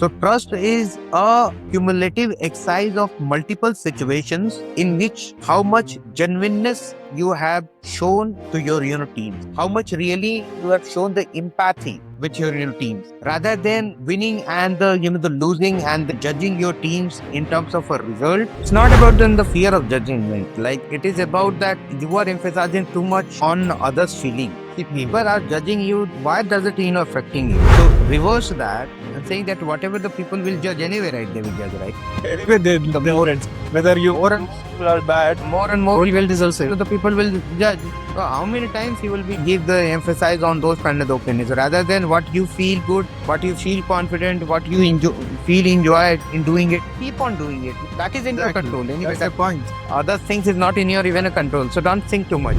So trust is a cumulative exercise of multiple situations in which how much genuineness you have shown to your teams, how much really you have shown the empathy with your teams, rather than winning and the losing and the judging your teams in terms of a result. It's not about then the fear of judgment. Like it is about that you are emphasizing too much on others' feeling. If people are judging you, why does it affecting you? So reverse that and saying that whatever the people will judge anyway, right? They will judge, right? Anyway, the more it's whether you More and are bad, more and more will deserve so the people will judge. So how many times you will be give the emphasis on those kind of opinions rather than what you feel good, what you feel confident, what you enjoy in doing it. Keep on doing it. That is in your control. Anyway, That's the point. other things is not in your even a control. So don't think too much.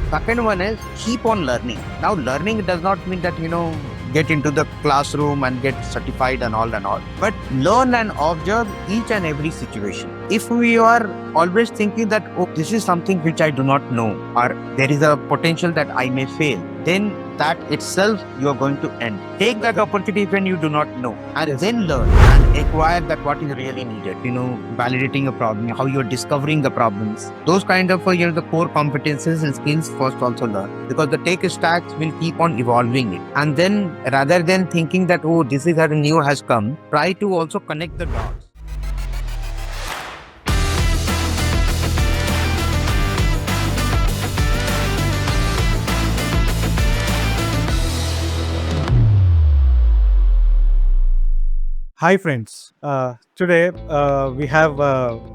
Second one is keep on learning. Now learning does not mean that get into the classroom and get certified and all, but learn and observe each and every situation. If we are always thinking that, oh, this is something which I do not know, or there is a potential that I may fail, then that itself you are going to end. Take that opportunity when you do not know and then learn and acquire that what is really needed. Validating a problem, how you're discovering the problems. Those kind of the core competences and skills first also learn, because the tech stacks will keep on evolving it. And then rather than thinking that, oh, this is how new has come, try to also connect the dots. Hi friends, today we have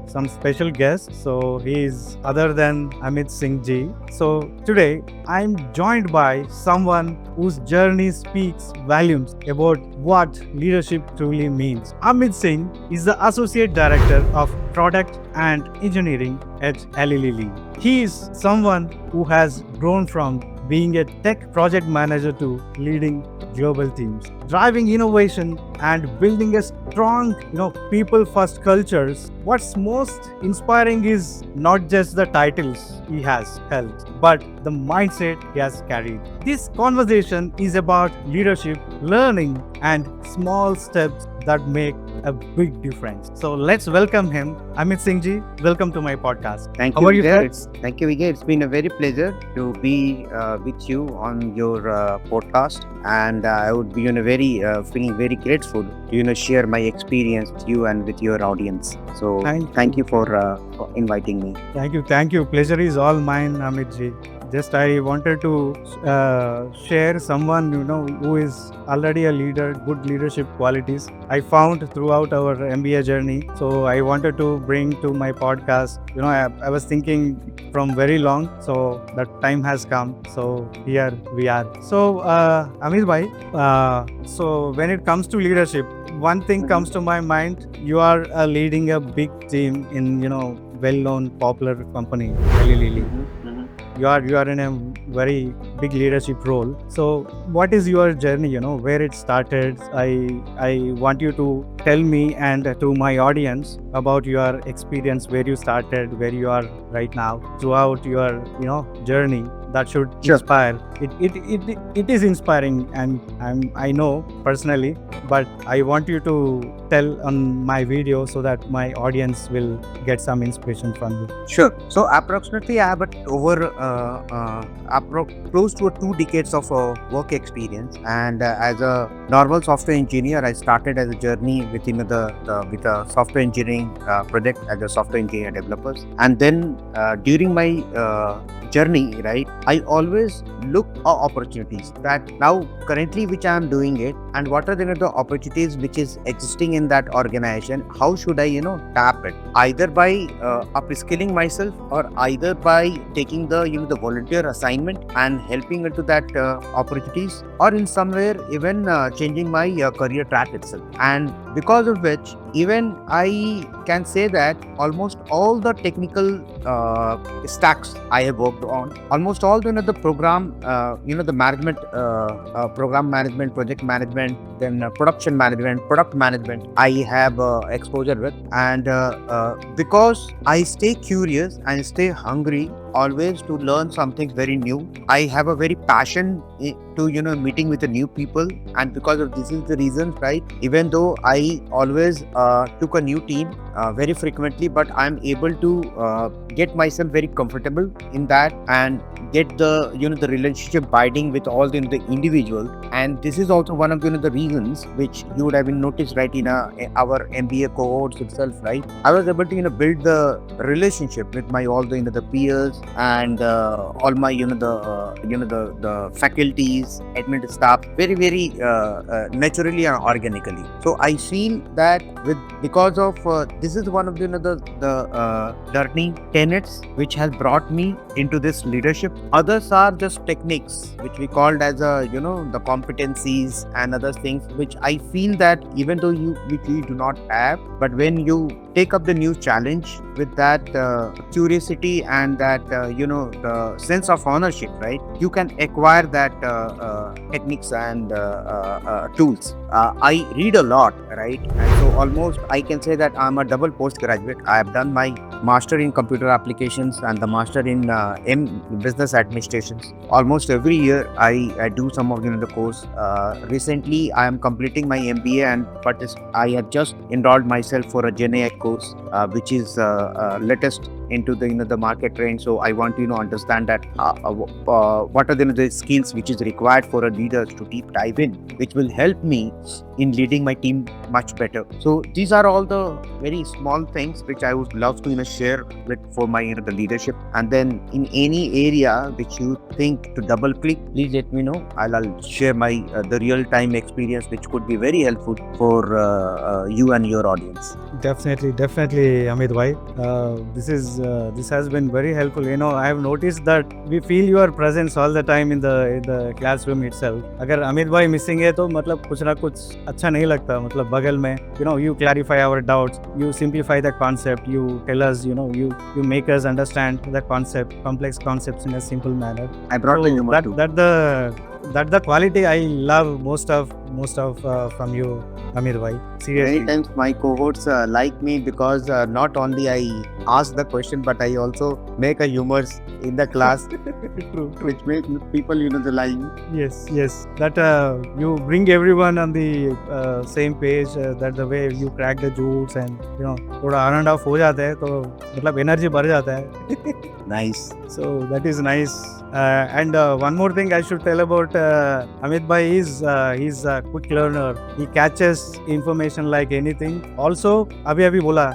some special guest. So he is other than Amit Singh ji. So today I'm joined by someone whose journey speaks volumes about what leadership truly means. Amit Singh is the Associate Director of Product and Engineering at Eli Lilly. He is someone who has grown from being a tech project manager to leading global teams, driving innovation and building a strong, people-first cultures. What's most inspiring is not just the titles he has held, but the mindset he has carried. This conversation is about leadership, learning, and small steps that make a big difference. So let's welcome him. Amit Singh ji, welcome to my podcast. Thank How you, are you, Vijay. sir? Thank you, Vijay. It's been a very pleasure to be with you on your podcast, and I would be very feeling very grateful to share my experience with you and with your audience. So thank you for inviting me. Thank you. Pleasure is all mine, Amit ji. Just I wanted to share someone who is already a leader, good leadership qualities I found throughout our MBA journey. So I wanted to bring to my podcast. I was thinking from very long, so that time has come. So here we are. So Amit bhai, so when it comes to leadership, one thing comes to my mind. You are leading a big team in well-known popular company, Eli Lilly. You are in a very big leadership role. So what is your journey, where it started? I want you to tell me and to my audience about your experience, where you started, where you are right now, throughout your journey. That should inspire. It is inspiring, and I know personally, but I want you to tell on my video so that my audience will get some inspiration from you. Sure. So approximately I have over close to 2 decades of work experience, and as a normal software engineer, I started as a journey within with a software engineering project as a software engineer developers, and then during my journey, right, I always look at opportunities that now currently which I am doing it, and what are the opportunities which is existing in that organization. How should I tap it, either by upskilling myself or either by taking the the volunteer assignment and helping into that opportunities, or in somewhere even changing my career track itself. And because of which even I can say that almost all the technical stacks I have worked on, almost all the program, the management, program management, project management, then production management, product management, I have exposure with. And because I stay curious and stay hungry always to learn something very new. I have a very passion to meeting with the new people, and because of this is the reason, right? Even though I always took a new team very frequently, but I'm able to get myself very comfortable in that and get the the relationship binding with all the individual. And this is also one of the reasons which you would have been noticed, right, in our MBA cohorts itself, right? I was able to build the relationship with my all the peers and all my the faculties, admin staff, very very naturally and organically. So I feel that with because of this is one of the learning tenets which has brought me into this leadership. Others are just techniques which we called as a the competencies and other things which I feel that even though which we do not have, but when you take up the new challenge with that curiosity and that the sense of ownership, right, you can acquire that techniques and tools. I read a lot, right, and so almost I can say that I'm a double postgraduate. I have done my master in computer applications and the master in business administrations. Almost every year I do some of the course. Recently I am completing my MBA, and but I have just enrolled myself for a Gen AI course, which is latest into the market trend. So I want to understand that what are the skills which is required for a leader to deep dive in, which will help me in leading my team much better. So these are all the very small things which I would love to share with for my the leadership. And then in any area which you think to double click, please let me know. I'll share my the real time experience which could be very helpful for you and your audience. Definitely, Amit bhai. This has been very helpful. I have noticed that we feel your presence all the time in the classroom itself. अगर अमित भाई missing है तो मतलब कुछ ना कुछ अच्छा नहीं लगता. मतलब बगल में, you clarify our doubts, you simplify the concept, you tell us, you make us understand the concept, complex concepts in a simple manner. I brought the humor too. That's the quality I love most of from you, Amir bhai. Seriously. Many times my cohorts like me because not only I ask the question, but I also make a humors in the class, True. which makes people the lying. Yes. That you bring everyone on the same page. That the way you crack the jokes and थोड़ा on and off हो जाता है तो मतलब energy बढ़ जाता है. Nice. So that is nice. And one more thing I should tell about Amit bhai is he's a quick learner. He catches information like anything. Also, अभी बोला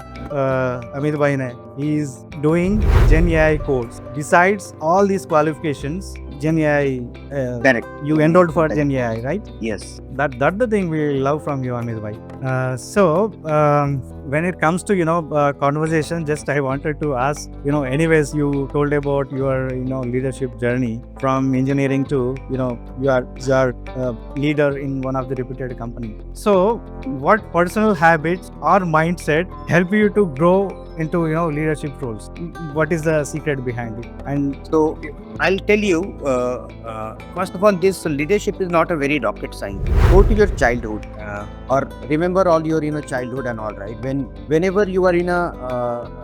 Amit bhai ने, he is doing Gen AI course. Besides all these qualifications, Gen AI, Correct. you enrolled for Gen AI, right? Yes. That's the thing we love from you, Amit bhai. So when it comes to conversation, just I wanted to ask, anyways, you told about your leadership journey from engineering to you are leader in one of the reputed company. So what personal habits or mindset help you to grow into leadership roles? What is the secret behind it? And So I'll tell you, first of all, this leadership is not a very rocket science. Go to your childhood or remember all your childhood and all, right? Whenever you are in a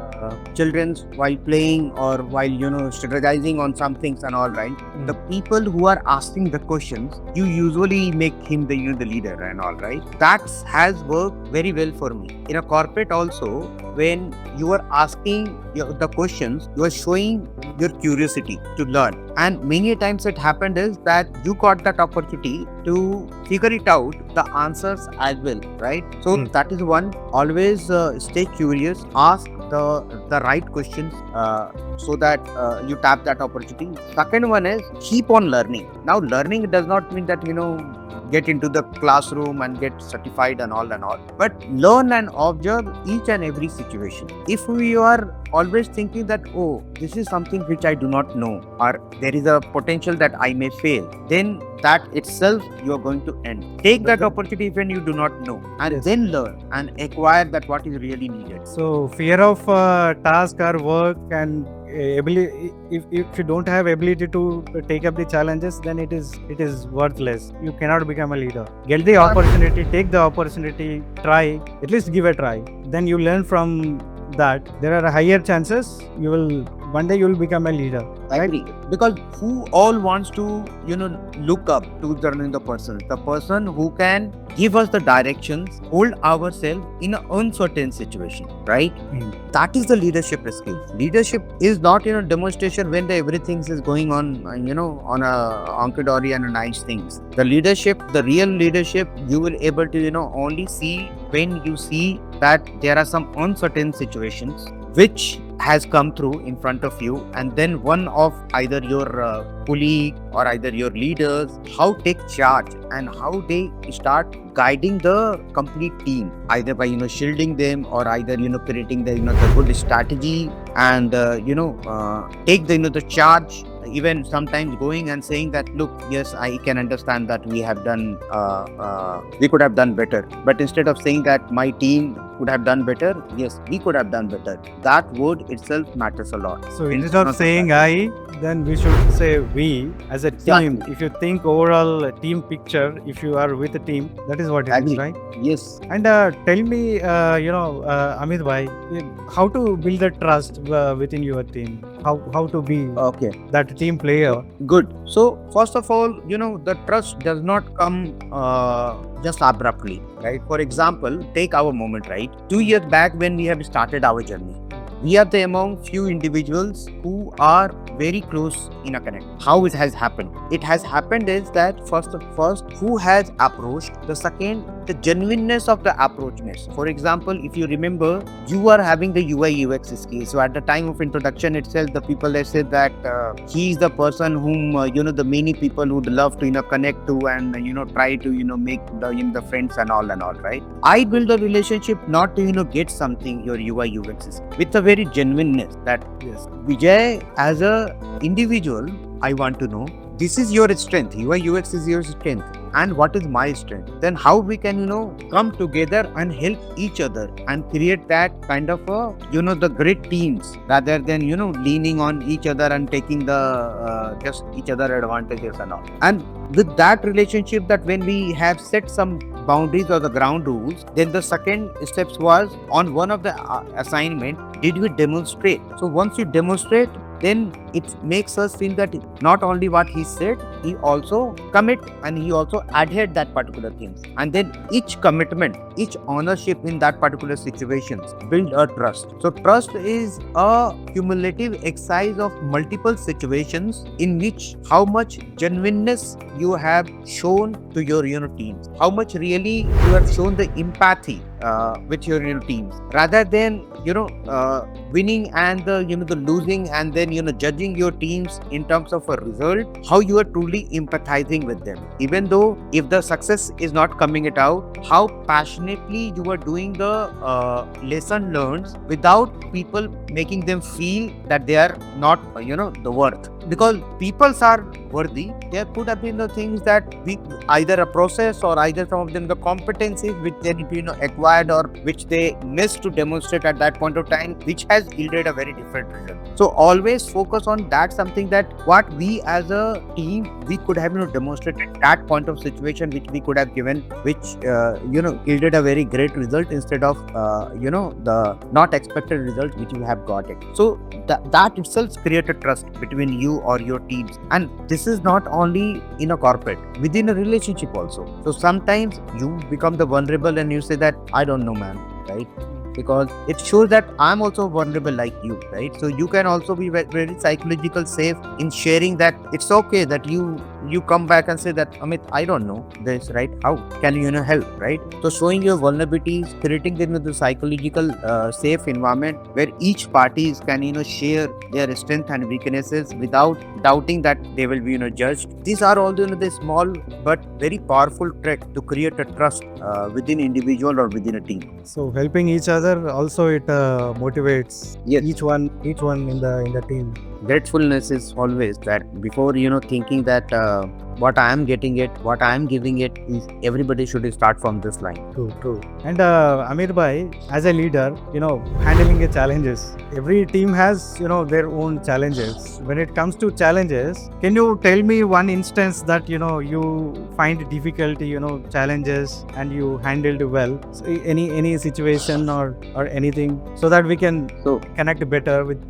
children's while playing or while strategizing on some things and all, right? The people who are asking the questions, you usually make him the the leader and all, right? That has worked very well for me in a corporate also. When you are asking the questions, you are showing your curiosity to learn, and many times it happened is that you got that opportunity to figure it out the answers as well, right? So that is one. Always stay curious, ask the right questions so that you tap that opportunity. Second one is keep on learning. Now learning does not mean that get into the classroom and get certified and all, but learn and observe each and every situation. If we are always thinking that, oh, this is something which I do not know, or there is a potential that I may fail, then that itself you are going to end. Take that opportunity when you do not know, and then learn and acquire that what is really needed. So fear of task or work and ability, if you don't have ability to take up the challenges, then it is worthless. You cannot become a leader. Get the opportunity, take the opportunity, try, at least give a try. Then you learn from that. There are higher chances you will one day you'll become a leader. I agree. Because who all wants to, look up to the person? The person who can give us the directions, hold ourselves in an uncertain situation, right? That is the leadership skill. Leadership is not, demonstration when everything is going on, on a honky-dory and nice things. The leadership, the real leadership, you will able to, only see when you see that there are some uncertain situations which has come through in front of you, and then one of either your colleague or either your leaders, how take charge and how they start guiding the complete team, either by shielding them or either creating the the good strategy and take the charge, even sometimes going and saying that, look, yes, I can understand that we have done we could have done better, but instead of saying that my team could have done better, yes, we could have done better, that word itself matters a lot. So instead of saying I, then we should say we as a team. Exactly. If you think overall team picture, if you are with a team, that is what it is, Agree. right? Yes. And tell me, Amit bhai, how to build the trust within your team? How to be Okay. that team player? Good. So first of all, the trust does not come just abruptly, right? For example, take our moment, right? 2 years back when we have started our journey, we are the among few individuals who are very close in a connect. How it has happened? It has happened is that first, who has approached? The second, the genuineness of the approachness. For example, if you remember, you are having the UI UX skill. So at the time of introduction itself, the people they said that he is the person whom the many people would love to connect to and try to make the friends and all, right? I build a relationship not to get something your UI UX is with a very genuineness that yes, Vijay, as a individual, I want to know this is your strength. UI UX is your strength, and what is my strength? Then how we can come together and help each other and create that kind of a the great teams rather than leaning on each other and taking the just each other advantages and all. And with that relationship, that when we have set some boundaries or the ground rules, then the second steps was on one of the assignment, did we demonstrate? So once you demonstrate, then it makes us feel that not only what he said, he also commit and he also adhered that particular thing. And then each commitment, each ownership in that particular situation build a trust. So trust is a cumulative exercise of multiple situations in which how much genuineness you have shown to your teams, how much really you have shown the empathy with your teams, rather than winning and the losing and then judging your teams in terms of a result, how you are truly empathizing with them, even though if the success is not coming it out, how passionately you are doing the lesson learned without people making them feel that they are not the worth, because peoples are worthy. There could have been the things that we either a process or either some of them the competencies which they acquired or which they missed to demonstrate at that point of time, which has yielded a very different result. So always focus on that, something that what we as a team we could have demonstrated that point of situation which we could have given, which yielded a very great result instead of the not expected result which you have got it. So that itself created trust between you or your teams, and this is not only in a corporate, within a relationship also. So sometimes you become the vulnerable and you say that I don't know, man, right? Because it shows that I'm also vulnerable like you, right? So you can also be very psychological safe in sharing that it's okay that you come back and say that Amit, I don't know this, right? How can you help, right? So showing your vulnerabilities, creating them with the psychological safe environment where each parties can share their strengths and weaknesses without doubting that they will be judged. These are all the small but very powerful trick to create a trust within individual or within a team. So helping each other also it motivates Yes. each one in the team. Gratefulness is always that before thinking that what I am getting it, what I am giving it is everybody should start from this line. True. And Amir bhai, as a leader, handling the challenges. Every team has their own challenges. When it comes to challenges, can you tell me one instance that you find difficulty, challenges, and you handled well? So, any situation or anything, so that we can So connect better with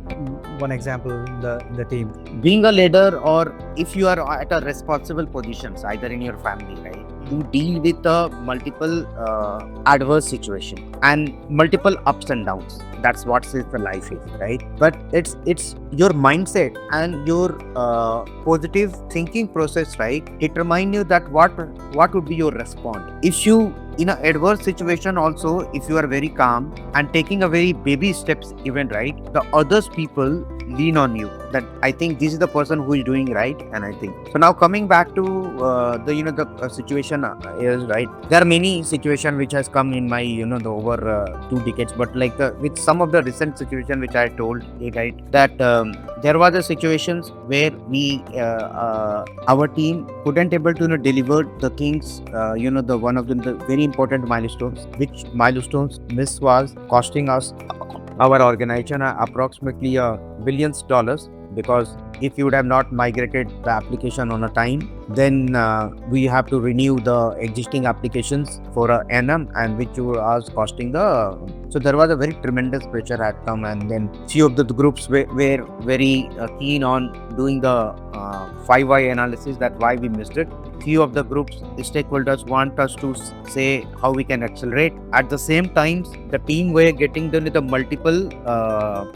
one example in the team. Being a leader, or if you are at a responsible positions, either in your family, right, you deal with multiple adverse situation and multiple ups and downs. That's what is the life is, right? But it's your mindset and your positive thinking process, right, determine you that what would be your response. If you in an adverse situation also, if you are very calm and taking a very baby steps even, right, the others people lean on you, that I think this is the person who is doing right. And I think so. Now coming back to the the situation is, right, there are many situation which has come in my the over 2 decades, but like with some of the recent situation which I told you, right, that there was a situations where we our team couldn't able to deliver the things, the one of the very important milestones, which milestones miss was costing us, our organization, approximately billions dollars, because if you would have not migrated the application on a time, then we have to renew the existing applications for a NM, and which was costing the. So there was a very tremendous pressure had come, and then few of the groups were very keen on doing the 5 why analysis, that why we missed it. Few of the groups stakeholders want us to say how we can accelerate. At the same time, the team were getting the multiple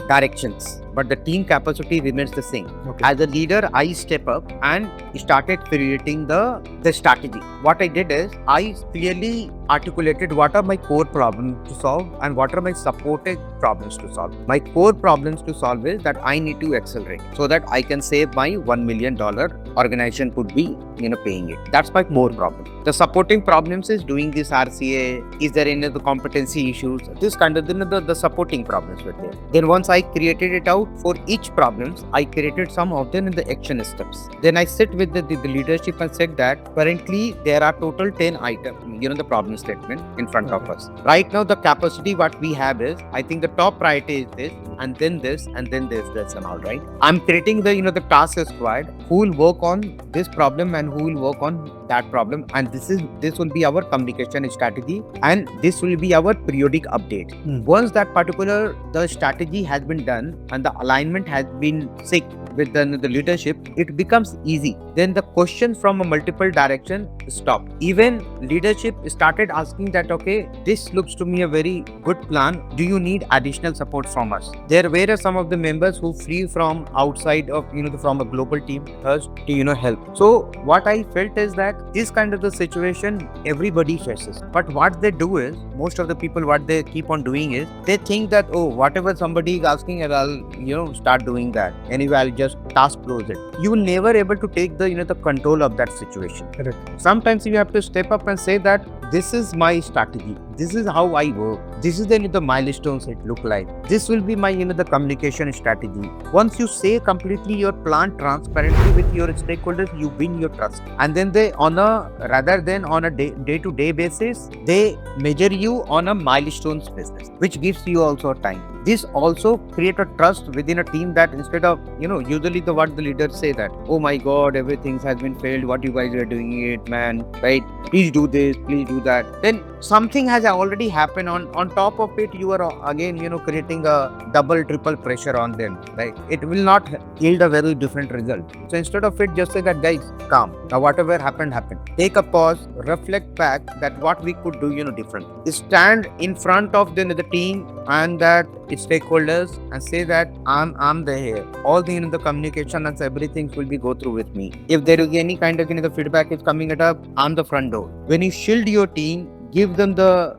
directions, but the team capacity remains the same. Okay. As a leader, I step up and started creating the strategy. What I did is I clearly articulated what are my core problems to solve and what are my supported problems to solve. My core problems to solve is that I need to accelerate so that I can save my $1 million organization could be paying it. That's my core problem. The supporting problems is doing this RCA. Is there any other competency issues? This kind of the supporting problems were there. Then once I created it out for each problems, I created some of them in the action steps. Then I sit with the leadership and said that currently there are total 10 items, the problem statement in front of us. Right now the capacity what we have is, I think the top priority is this, and then this, and then this and all, right. I'm creating the task squad who will work on this problem and who will work on that problem, and this will be our communication strategy, and this will be our periodic update. Once that particular the strategy has been done and the alignment has been sick with the leadership, it becomes easy. Then the questions from a multiple direction stop. Even leadership started asking that, okay, this looks to me a very good plan. Do you need additional support from us? There were some of the members who flew from outside of from a global team first to help. So what I felt is that this kind of the situation everybody faces. But what they do is, most of the people what they keep on doing is they think that, oh, whatever somebody is asking, I'll start doing that. Anyway, I'll just task close it. You will never able to take the the control of that situation. Correct. Sometimes you have to step up and say that this is my strategy. This is how I work. This is the milestones it look like. This will be my the communication strategy. Once you say completely your plan transparently with your stakeholders, you win your trust. And then they rather than on a day-to-day basis, they measure you on a milestones business, which gives you also time. This also create a trust within a team, that instead of usually what the leaders say that, oh my god, everything has been failed, what you guys are doing it, man, right, please do this, please do that. Then something has already happened. On top of it, you are again creating a double triple pressure on them, right? It will not yield a very different result. So instead of it, just say that, guys, calm, now whatever happened, take a pause, reflect back that what we could do different. Stand in front of the team and that stakeholders and say that I'm the here. All the communication and everything will be go through with me. If there is any kind of the feedback is coming it up, I'm the front door. When you shield your team, give them the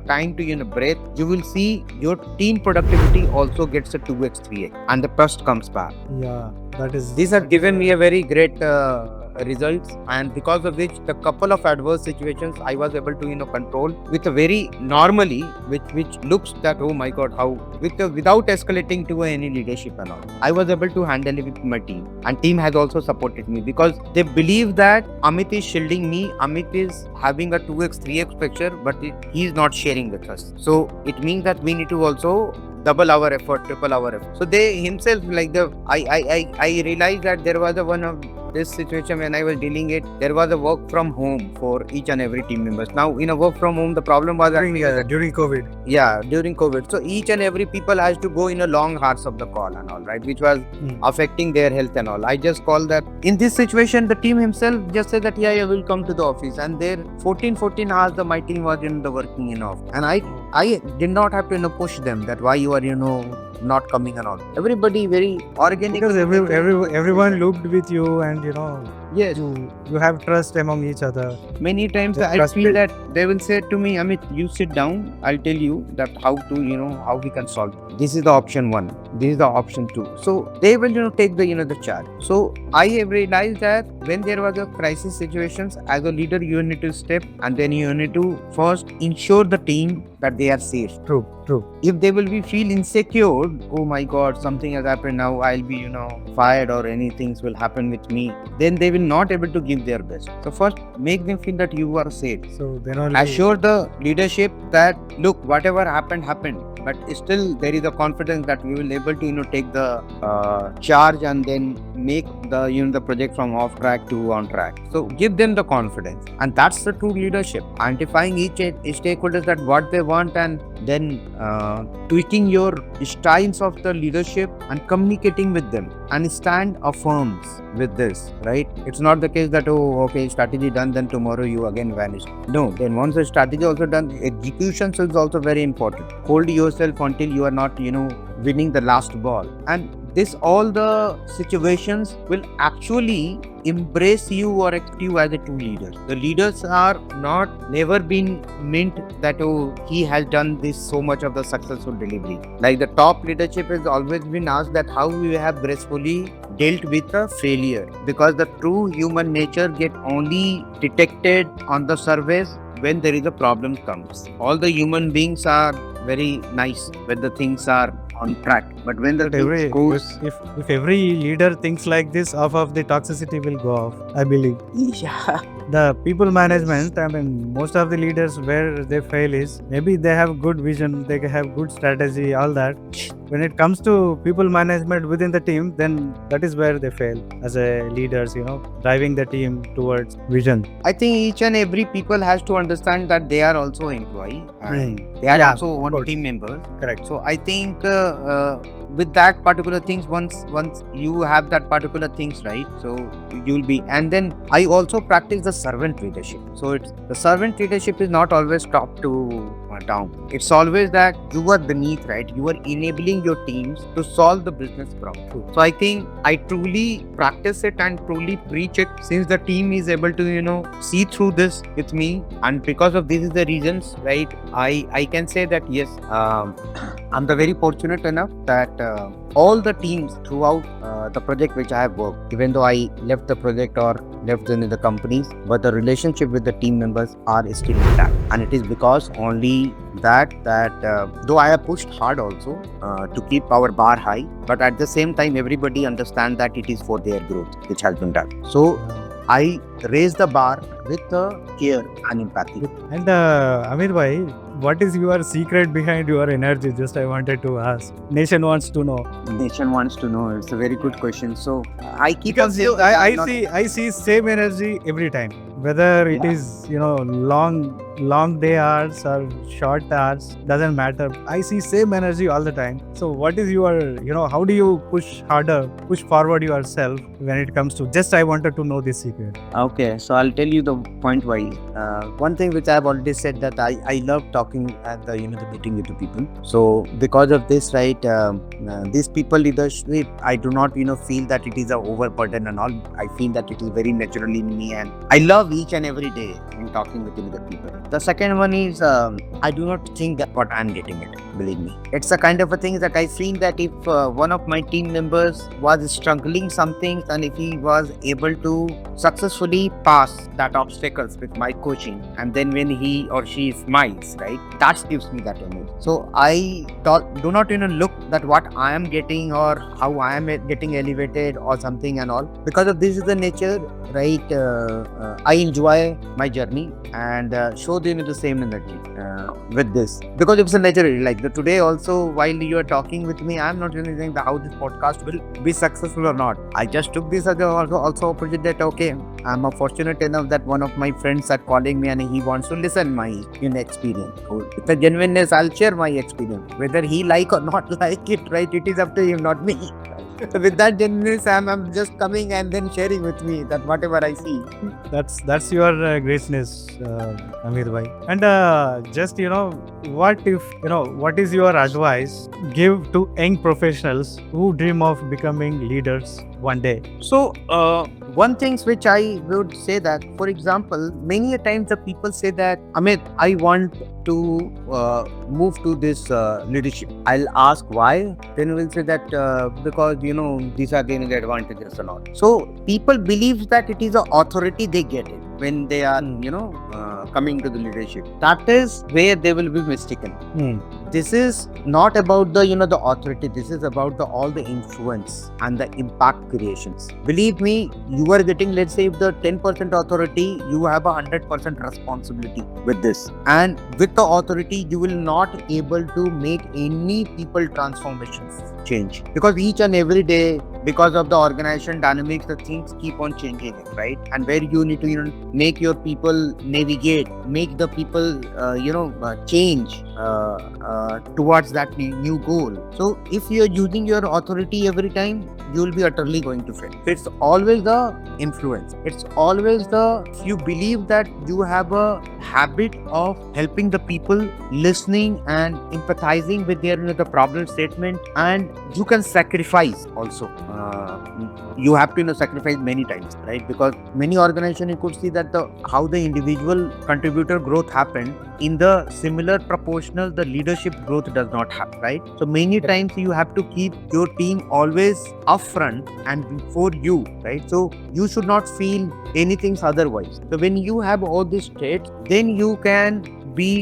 time to breathe, you will see your team productivity also gets a 2x 3x, and the trust comes back. Yeah, that is. These have given me a very great results, and because of which the couple of adverse situations I was able to control with a very normally, which looks that, oh my god, how without escalating to any leadership and all, I was able to handle it with my team, and team has also supported me because they believe that Amit is shielding me. Amit is having a 2x 3x picture, but he is not sharing with us. So it means that we need to also double our effort, triple our effort. So they himself, like I realized that there was one of this situation when I was dealing it, there was a work from home for each and every team members. Now in a work from home, the problem was During COVID. yeah, during COVID. So each and every people has to go in a long hours of the call and all, right, which was affecting their health and all. I just called that. In this situation, the team himself just said that, yeah, I will come to the office. And there 14 hours, my team was in the working in off. And I did not have to, push them that why you are, not coming and all. Everybody very organic. Because everyone looked with you, and Yes. you have trust among each other. Many times The I trust feel build. that they will say to me, Amit, you sit down. I'll tell you that how to, how we can solve. This is the option one. This is the option two. So they will, take the charge. So I have realized that when there was a crisis situations, as a leader, you need to step and then you need to first ensure the team that they are safe. True. If they will be feel insecure, oh my God, something has happened now, I'll be, fired or anything will happen with me, then they will not able to give their best. So first, make them feel that you are safe. So then only Assure the leadership that, look, whatever happened, but still there is a confidence that we will able to, take the charge and then make the, the project from off track to on track. So give them the confidence. And that's the true leadership. Identifying each stakeholders that what they want and then tweaking your styles of the leadership and communicating with them and stand affirms with this, right? It's not the case that, oh, okay, strategy done, then tomorrow you again vanish. No, then once the strategy also done, execution is also very important. Hold yourself until you are not, winning the last ball. And this all the situations will actually embrace you or accept you as a true leader. The leaders are not never been meant that, oh, he has done this so much of the successful delivery. Like the top leadership has always been asked that how we have gracefully dealt with a failure, because the true human nature get only detected on the surface when there is a problem comes. All the human beings are very nice when the things are on track, but when the things goes, if every leader thinks like this, half of the toxicity will go off, I believe. yeah, The people management, I mean, most of the leaders where they fail is maybe they have good vision, they have good strategy, all that. When it comes to people management within the team, then that is where they fail as a leaders, driving the team towards vision. I think each and every people has to understand that they are also employee and they are Yeah, also one course. team member. Correct. So I think with that particular things, once you have that particular things, right, so you'll be. And then I also practice the servant leadership. So it's the servant leadership is not always top to down. It's always that you are beneath, right? You are enabling your teams to solve the business problem. So I think I truly practice it and truly preach it, since the team is able to see through this with me, and because of this is the reasons, right, I can say that yes, I'm the very fortunate enough that all the teams throughout the project which I have worked, even though I left the project or left in the companies, but the relationship with the team members are still intact. And it is because only that though I have pushed hard also to keep our bar high, but at the same time everybody understand that it is for their growth which has been done. So I raise the bar with care and empathy. And Amir bhai, what is your secret behind your energy? Just I wanted to ask. Nation wants to know. Nation wants to know. It's a very good question. So I keep Because on saying I see same energy every time. Whether it is long day hours or short hours, doesn't matter. I see same energy all the time. So what is your how do you push harder, push forward yourself when it comes to, just I wanted to know this secret. Okay, so I'll tell you the point wise. One thing which I've already said that I love talking at the the meeting with the people. So because of this, right, these people leadership, I do not feel that it is a overburden and all. I feel that it is very naturally in me, and I love each and every day in talking with the people. The second one is I do not think that what I'm getting it. Believe me, it's a kind of a thing that I feel that if one of my team members was struggling some things, and if he was able to successfully pass that obstacles with my coaching, and then when he or she smiles, right, that gives me that energy. So I do not look that what I am getting or how I am getting elevated or something and all. Because of this is the nature, right, I enjoy my journey and show them the same energy with this, because it's a nature like today also, while you are talking with me, I'm not really saying that how this podcast will be successful or not. I just took this as a also opportunity that okay, I'm a fortunate enough that one of my friends are calling me and he wants to listen my experience. So with the genuineness, I'll share my experience. Whether he like or not like it, right? It is up to him, not me. So with that genuineness, I'm just coming and then sharing with me that whatever I see. That's your greatness, Amir bhai. And just what is your advice give to young professionals who dream of becoming leaders one day? So, one things which I would say that, for example, many a times the people say that, Amit, I want to move to this leadership. I'll ask why. Then we'll say that because these are the advantages and all. So people believe that it is an authority they get it when they are coming to the leadership. That is where they will be mistaken. This is not about the the authority. This is about the all the influence and the impact creations. Believe me, you are getting, let's say, if the 10% authority, you have a 100% responsibility with this. And with the authority, you will not able to make any people transformations change, because each and every day, because of the organization dynamics, the things keep on changing, right? And where you need to make your people navigate, make the people change towards that new goal. So if you are using your authority every time, you will be utterly going to fail. It's always the influence. It's always if you believe that you have a habit of helping the people, listening and empathizing with their the problem statement, and you can sacrifice also. You have to sacrifice many times, right? Because many organizations, you could see that how the individual contributor growth happened, in the similar proportional the leadership growth does not happen, right? So many times you have to keep your team always upfront and before you, right? So you should not feel anything otherwise. So when you have all these traits, then you can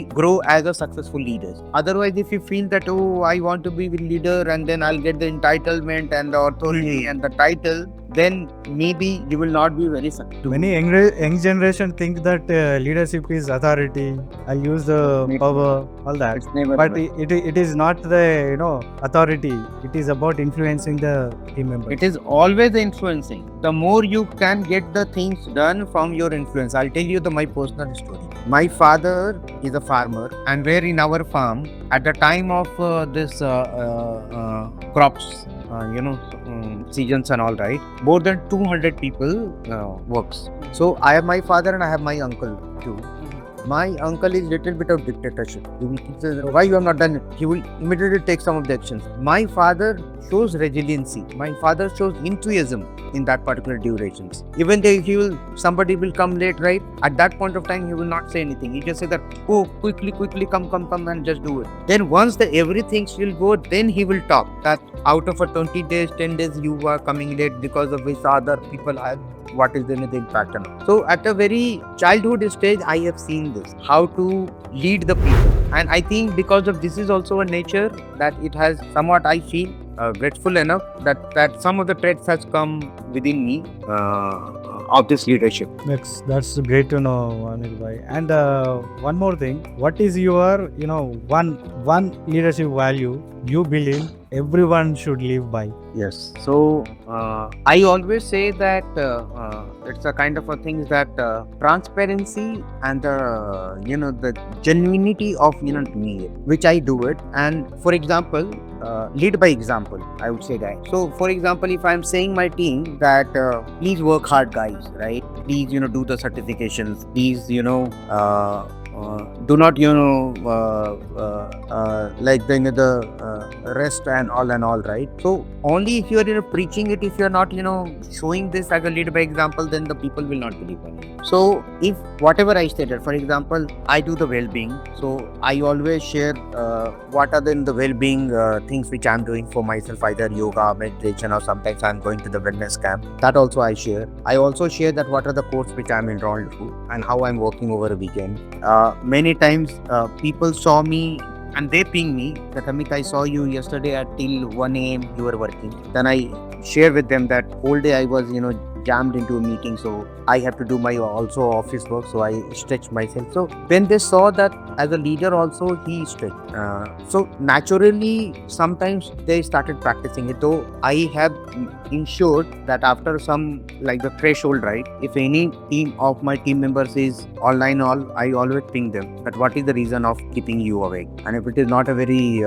grow as a successful leader. Otherwise, if you feel that, oh, I want to be a leader and then I'll get the entitlement and the authority and the title, then maybe you will not be very successful. Many young generation think that leadership is authority. I use the power, all that. It's never But right. it is not the authority. It is about influencing the team members. It is always influencing. The more you can get the things done from your influence. I'll tell you my personal story. My father is a farmer, and where in our farm, at the time of this crops, seasons and all, right, more than 200 people works. So I have my father and I have my uncle too. My uncle is little bit of dictatorship. He will keep saying, why you have not done it? He will immediately take some of the actions. My father shows resiliency. My father shows enthusiasm in that particular durations. Even though somebody will come late, right? At that point of time, he will not say anything. He just say that, oh, quickly, come and just do it. Then once everything will go, then he will talk that out of a 20 days, 10 days, you are coming late because of which other people have. What is the impact on? So at a very childhood stage, I have seen this, how to lead the people. And I think because of this is also a nature that it has somewhat, I feel grateful enough that some of the traits has come within me of this leadership. That's great to know, Anil bhai. And one more thing, what is your one leadership value you believe everyone should live by? Yes. So I always say that it's a kind of a thing that transparency and the genuinity of me, which I do it. And for example, lead by example, I would say that. So for example, if I'm saying my team that please work hard, guys, right? Please do the certifications. Please do not like the rest and all, right? So only if you are preaching it, if you are not showing this as a lead by example, then the people will not believe in it. So if whatever I stated, for example, I do the well-being, so I always share what are the well-being things which I'm doing for myself, either yoga, meditation, or sometimes I'm going to the wellness camp. That also I share. I also share that what are the course which I'm enrolled to and how I'm working over a weekend. Many times people saw me and they ping me that, Amit, I saw you yesterday at till 1 a.m. you were working. Then I share with them that whole day I was jammed into a meeting, so I have to do my also office work, so I stretch myself. So when they saw that as a leader also he stretched, so naturally sometimes they started practicing it. Though I have ensured that after some like the threshold, right? If any team of my team members is online, all I always ping them that what is the reason of keeping you awake, and if it is not a very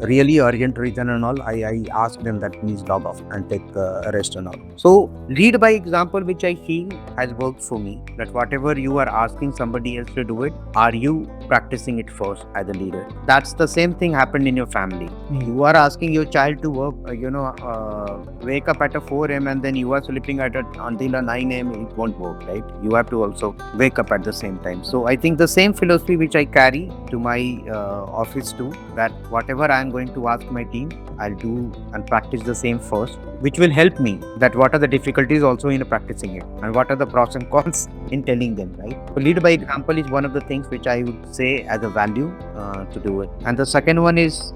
really urgent reason and all, I ask them that please log off and take a rest and all. So lead by example, which I feel has worked for me. That whatever you are asking somebody else to do it, are you practicing it first as a leader? That's the same thing happened in your family. You are asking your child to work, wake up at a 4 a.m. and then you are sleeping at until a 9 a.m. It won't work, right? You have to also wake up at the same time. So I think the same philosophy which I carry to my office too, that whatever I am going to ask my team, I'll do and practice the same first, which will help me that what are the difficulties also in practicing it and what are the pros and cons in telling them, right? So lead by example is one of the things which I would say as a value to do it. And the second one is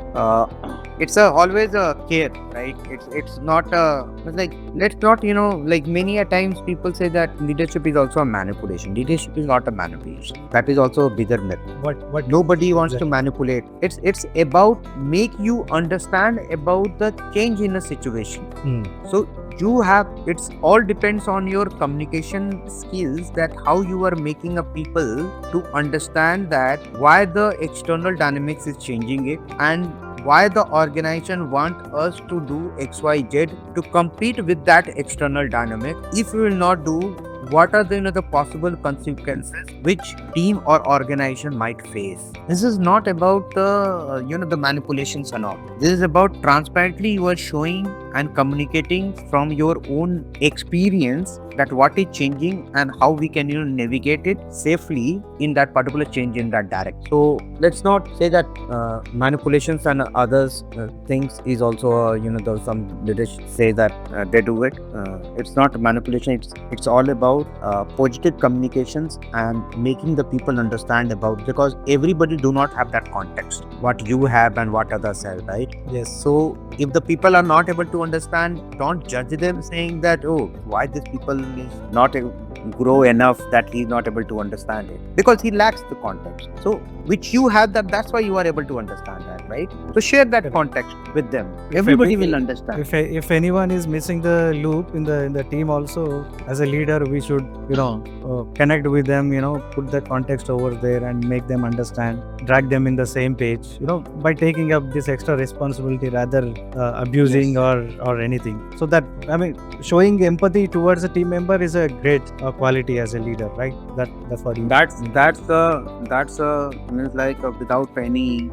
it's always a care, right? It's not it's like, let's not, like many a times people say that leadership is also a manipulation. Leadership is not a manipulation. That is also a bigger myth. What Nobody wants to manipulate. It's about make you understand about the change in a situation. So you have, it's all depends on your communication skills, that how you are making a people to understand that why the external dynamics is changing it, and why the organization want us to do XYZ to compete with that external dynamic. If we will not do, what are the possible consequences which team or organization might face? This is not about the the manipulations and all. This is about transparently you are showing and communicating from your own experience that what is changing and how we can navigate it safely in that particular change in that direction. So let's not say that manipulations and others things is also some leaders say that they do it. It's not manipulation. It's all about positive communications and making the people understand about, because everybody do not have that context what you have and what others have, right? Yes. So if the people are not able to understand, don't judge them saying that, oh, why this people is not grow enough that he's not able to understand it, because he lacks the context. So which you have, that's why you are able to understand that, right? So share that context with them. Everybody will understand. If anyone is missing the loop in the team also, as a leader we should connect with them, put the context over there and make them understand, drag them in the same page, by taking up this extra responsibility rather abusing or anything. So that, I mean, showing empathy towards a team member is a great quality as a leader, right? That's what you That's means like without any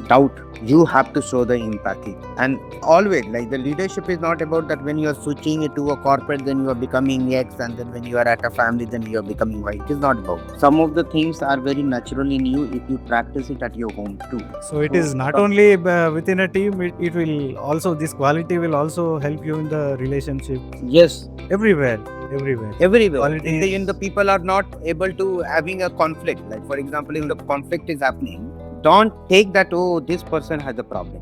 doubt, you have to show the empathy. And always, like, the leadership is not about that when you are switching it to a corporate, then you are becoming X, and then when you are at a family, then you are becoming Y. It is not about. Some of the things are very natural in you if you practice it at your home too. So it is not only within a team, it will also, this quality will also help you in the relationship. Yes. Everywhere. Quality In the people are not able to having a conflict. Like, for example, if the conflict is happening, don't take that, oh, this person has a problem.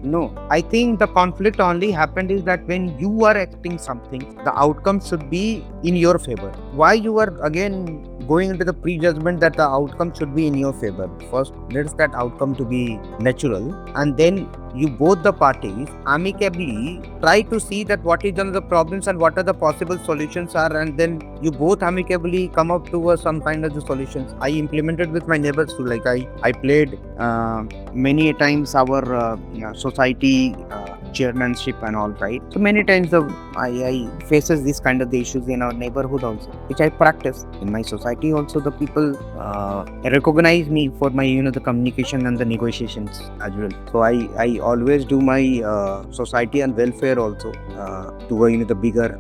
No, I think the conflict only happened is that when you are acting something, the outcome should be in your favor. Why you are again going into the prejudgment that the outcome should be in your favor? First, let that outcome to be natural, and then you both the parties amicably try to see that what is the problems and what are the possible solutions are, and then you both amicably come up to some kind of the solutions. I implemented with my neighbors too. Like I played many times our society chairmanship and all, right? So many times I faces this kind of the issues in our neighborhood also, which I practice in my society also. The people recognize me for my the communication and the negotiations as well. So I always do my society and welfare also to the bigger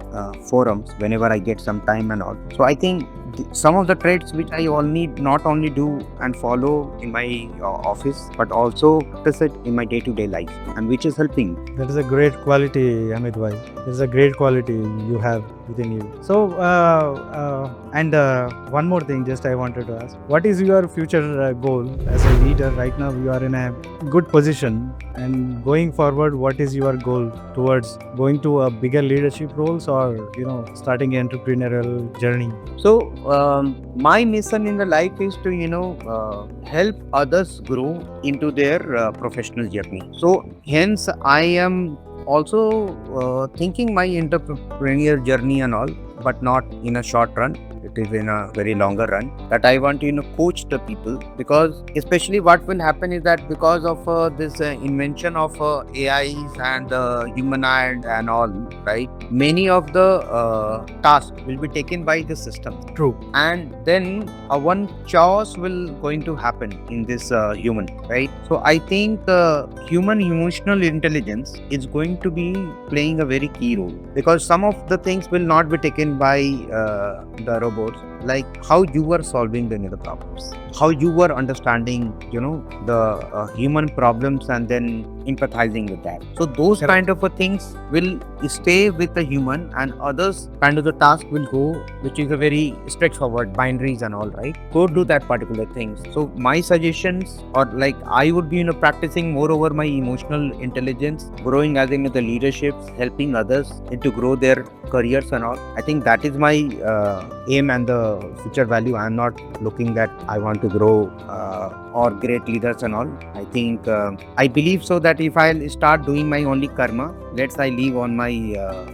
forums whenever I get some time and all. So I think some of the traits which I not only do and follow in my office, but also practice it in my day-to-day life, and which is helping. That is a great quality, Amit bhai. That is a great quality you have within you. So, and one more thing, just I wanted to ask, what is your future goal as a leader? Right now, you are in a good position, and going forward, what is your goal towards going to a bigger leadership roles, or starting an entrepreneurial journey? So my mission in the life is to help others grow into their professional journey. So hence I am also thinking my entrepreneur journey and all, but not in a short run. It is in a very longer run that I want to coach the people, because especially what will happen is that because of this invention of AIs and humanoid and all, right, many of the tasks will be taken by the system. True. And then one chaos will going to happen in this human, right? So I think human emotional intelligence is going to be playing a very key role, because some of the things will not be taken by the robots, like how you were solving the problems, how you were understanding the human problems and then empathizing with that. So those Correct. kind of things will stay with the human, and others kind of the task will go, which is a very straightforward binaries and all, right? Go do that particular things. So my suggestions, or like I would be practicing more over my emotional intelligence, growing as in the leadership, helping others to grow their careers and all. I think that is my aim and the future value. I'm not looking that I want to grow or great leaders and all. I think I believe so that if I'll start doing my only karma, let's I live on my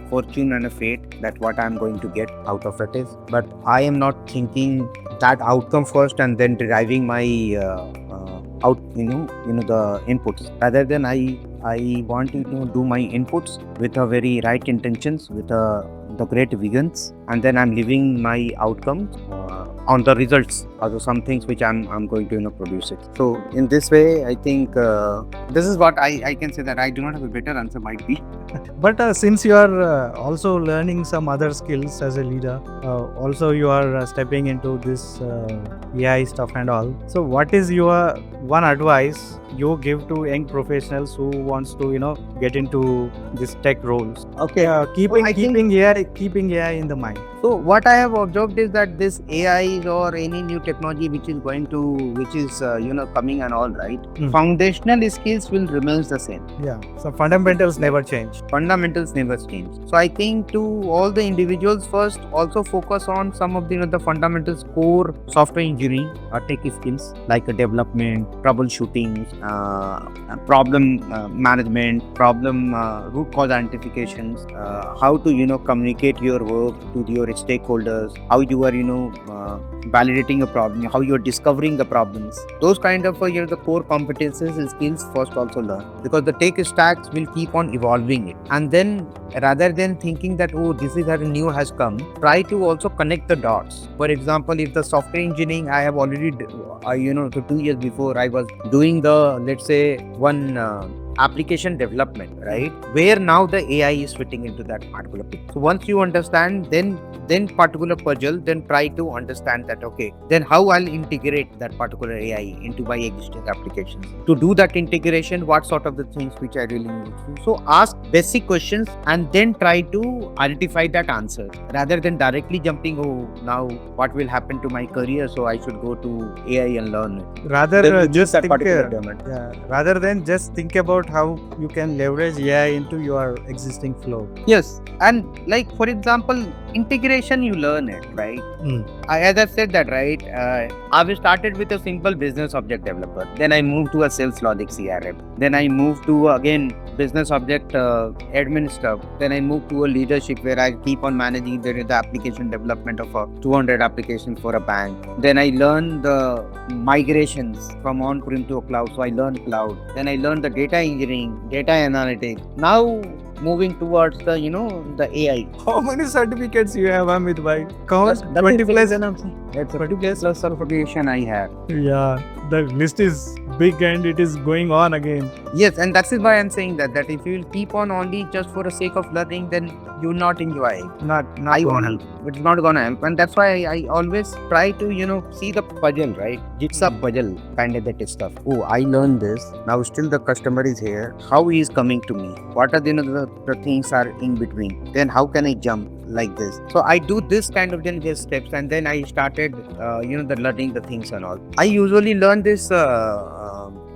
fortune and a fate, that what I'm going to get out of it is. But I am not thinking that outcome first and then deriving my out the inputs. Rather than I want to do my inputs with a very right intentions, with the great visions, and then I'm leaving my outcomes on the results, also some things which I'm going to produce it. So in this way, I think this is what I can say, that I do not have a better answer might be. But since you are also learning some other skills as a leader, also you are stepping into this AI stuff and all. So what is your one advice you give to young professionals who wants to get into this tech roles? Okay. Keeping I think- keeping AI in the mind. So what I have observed is that this AI or any new technology which is coming and all, right, foundational skills will remain the same. Yeah. So fundamentals never change. Fundamentals never change. So I think to all the individuals, first also focus on some of the fundamentals, core software engineering or tech skills like development, troubleshooting, problem management, problem root cause identifications, how to communicate your work to your stakeholders, how you are validating a problem, how you are discovering the problems. Those kind of the core competences and skills first also learn, because the tech stacks will keep on evolving it. And then rather than thinking that this is how new has come, try to also connect the dots. For example, if the software engineering I have already so 2 years before I was doing the, let's say, one application development, right, where now the AI is fitting into that particular picture. So once you understand, then particular puzzle, then try to understand that, okay, then how I'll integrate that particular AI into my existing applications. To do that integration, what sort of the things which I really need to. So ask basic questions and then try to identify that answer, rather than directly jumping, now what will happen to my career, so I should go to AI and learn it. Rather Then just that think, particular domain. rather than just think about how you can leverage AI into your existing flow. Yes, and like for example, integration you learn it, right? As I said that, right, I started with a simple business object developer. Then I moved to a sales logic CRM. Then I moved to again business object admin stuff. Then I moved to a leadership where I keep on managing the application development of 200 applications for a bank. Then I learned the migrations from on-prem to a cloud. So I learned cloud. Then I learned the data engineering, data analytics. Now moving towards the the AI. How many certificates you have, Amit bhai? Count. That 20 is plus. That's 20 plus certification I have. Yeah, the list is big and it is going on again. Yes, and that is why I'm saying that if you will keep on only just for the sake of learning, then you will not enjoy it. Not I gonna only, help. it's not gonna help, and that's why I always try to see the puzzle, right? Jigsaw puzzle kind of that stuff. Oh, I learned this. Now still the customer is here. How he is coming to me? What are the things are in between? Then how can I jump like this? So I do this kind of then these steps, and then I started the learning the things and all. I usually learn this.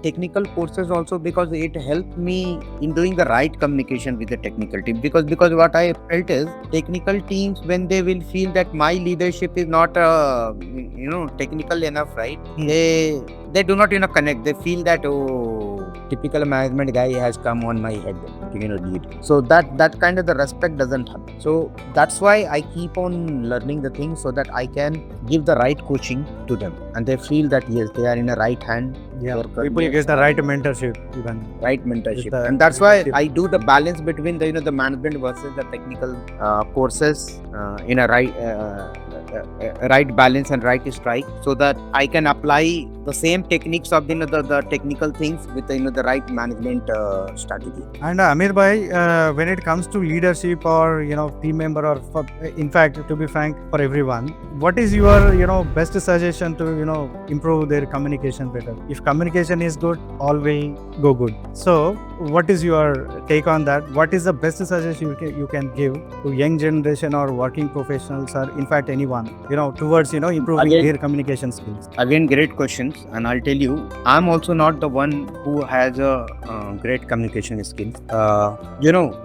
Technical courses also because it helped me in doing the right communication with the technical team, because what I felt is technical teams, when they will feel that my leadership is not technical enough, right? They do not connect. They feel that, oh, typical management guy has come on my head lead. So that kind of the respect doesn't happen. So that's why I keep on learning the things so that I can give the right coaching to them, and they feel that yes, they are in the right hand. Yeah, people get the right mentorship even. Right mentorship, the and that's why leadership. I do the balance between the management versus the technical courses in a right balance and right strike, so that I can apply the same techniques of the technical things with the right management strategy. And Amir bhai, when it comes to leadership or team member, or in fact, to be frank, for everyone, what is your best suggestion to improve their communication better? If communication is good, all will go good. So, what is your take on that? What is the best suggestion you can give to young generation or working professionals, or in fact anyone towards improving Again- their communication skills? Again, great questions, and I'll tell you, I'm also not the one who has a great communication skills.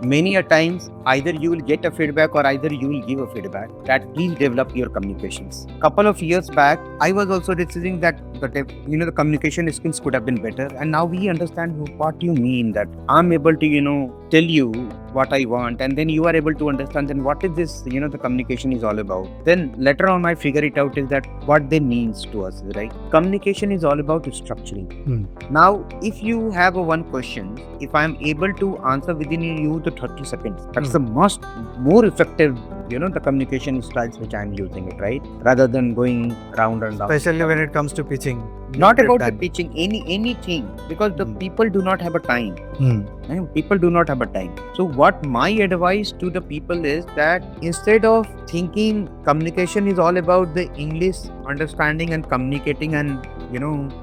Many a times either you will get a feedback or either you will give a feedback that please develop your communications. Couple of years back, I was also receiving that the communication skills could have been better, and now we understand what you mean, that I'm able to tell you what I want, and then you are able to understand then what is this the communication is all about. Then later on I figure it out is that what they means to us, right? Communication is all about structuring. Now if you have a one question, if I'm able to answer within the 30 seconds, that's the more effective the communication styles which I'm using it, right? Rather than going round and round. Especially when it comes to pitching. Not about the Time. pitching, anything, because the people do not have a time. And people do not have a time. So what my advice to the people is that instead of thinking communication is all about the English understanding and communicating and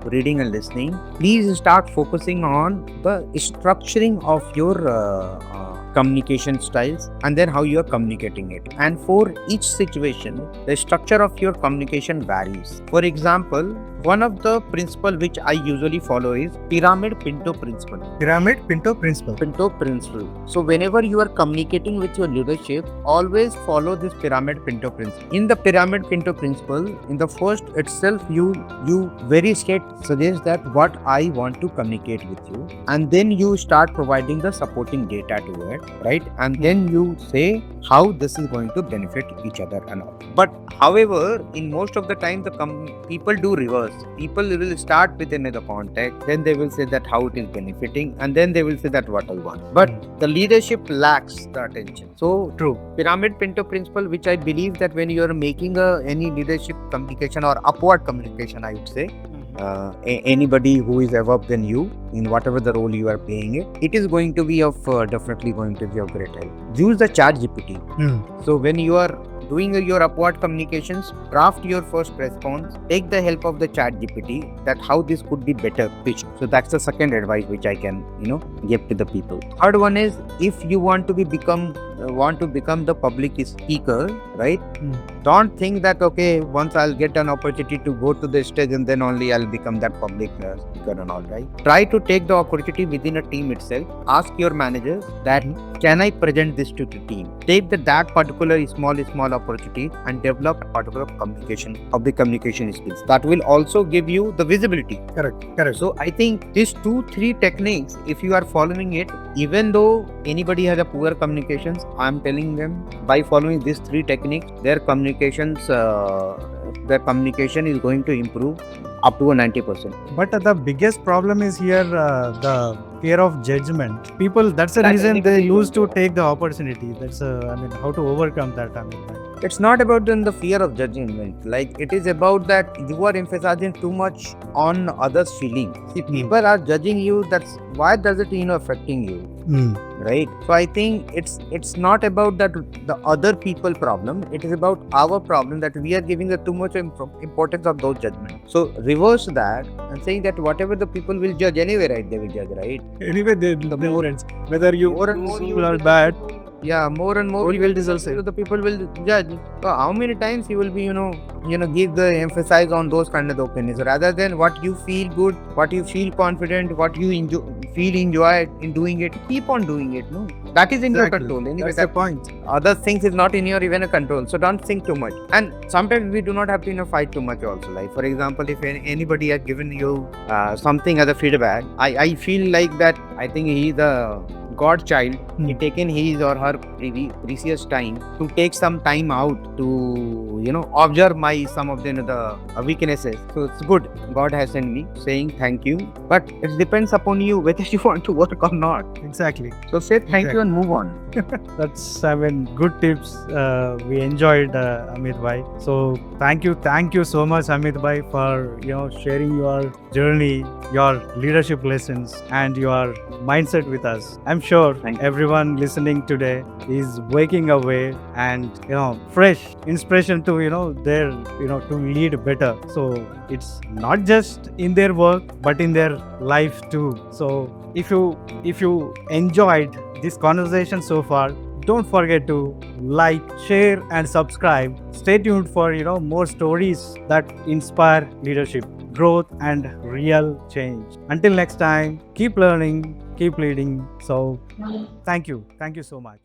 reading and listening, please start focusing on the structuring of your communication styles, and then how you are communicating it. And for each situation, the structure of your communication varies. For example, one of the principle which I usually follow is pyramid Pinto principle. Pyramid Pinto principle. Pinto principle. So whenever you are communicating with your leadership, always follow this pyramid Pinto principle. In the pyramid Pinto principle, in the first itself, you very straight suggest that what I want to communicate with you, and then you start providing the supporting data to it, right? And then you say how this is going to benefit each other and all. But however, in most of the time, the people do reverse. People will start with another context, then they will say that how it is benefiting, and then they will say that what I want. But the leadership lacks the attention. So True. pyramid Pinto principle, which I believe that when you are making any leadership communication or upward communication, I would say, anybody who is above than you in whatever the role you are playing it is going to be of definitely going to be of great help. Use the chat GPT. So when you are doing your upward communications, draft your first response, take the help of the chat GPT, that how this could be better pitched. So that's the second advice which I can give to the people. Third one is, if you want to become the public speaker, right? Don't think that okay, once I'll get an opportunity to go to the stage and then only I'll become that public speaker and all, right? Try to take the opportunity within a team itself. Ask your managers that can I present this to the team? Take that particular small opportunity and develop a particular communication skills. That will also give you the visibility. Correct. So I think these 2-3 techniques, if you are following it, even though anybody has a poor communications, I'm telling them by following these 3 techniques, their communication is going to improve up to a 90%. But the biggest problem is here the fear of judgment. People, that's the That's reason they anybody used to take the opportunity. That's how to overcome that. It's not about then the fear of judgment. Like it is about that you are emphasizing too much on others' feelings. See, people are judging you. That's why does it affecting you, right? So I think it's not about that the other people problem. It is about our problem that we are giving the too much importance of those judgments. So reverse that and saying that whatever the people will judge anyway, right? They will judge, right? Anyway, the more ends, whether you More and more you are will bad, yeah, more and more you will deserve it. the people will judge. So how many times you will be give the emphasis on those kind of opinions rather than what you feel good, what you feel confident, what you enjoy in doing it. Keep on doing it. No, that is in your Exactly. control. Anyway, That's the point. other things is not in your even a control. So don't think too much. And sometimes we do not have to fight too much also. Like for example, if anybody has given you something as a feedback, I feel like that. I think he is a God child. He taken his or her precious time to take some time out to observe my some of the weaknesses. So it's good. God has sent me saying thank you, but it depends upon you whether you want to work or not. Exactly. So say thank you and move on. That's good tips. We enjoyed Amit Bhai. So thank you so much, Amit Bhai, for sharing your journey, your leadership lessons, and your mindset with us. I'm sure everyone listening today is waking away and fresh inspiration to their to lead better. So it's not just in their work but in their life too. So if you enjoyed this conversation so far, don't forget to like, share, and subscribe. Stay tuned for more stories that inspire leadership, growth, and real change. Until next time, keep learning, keep leading. So thank you so much.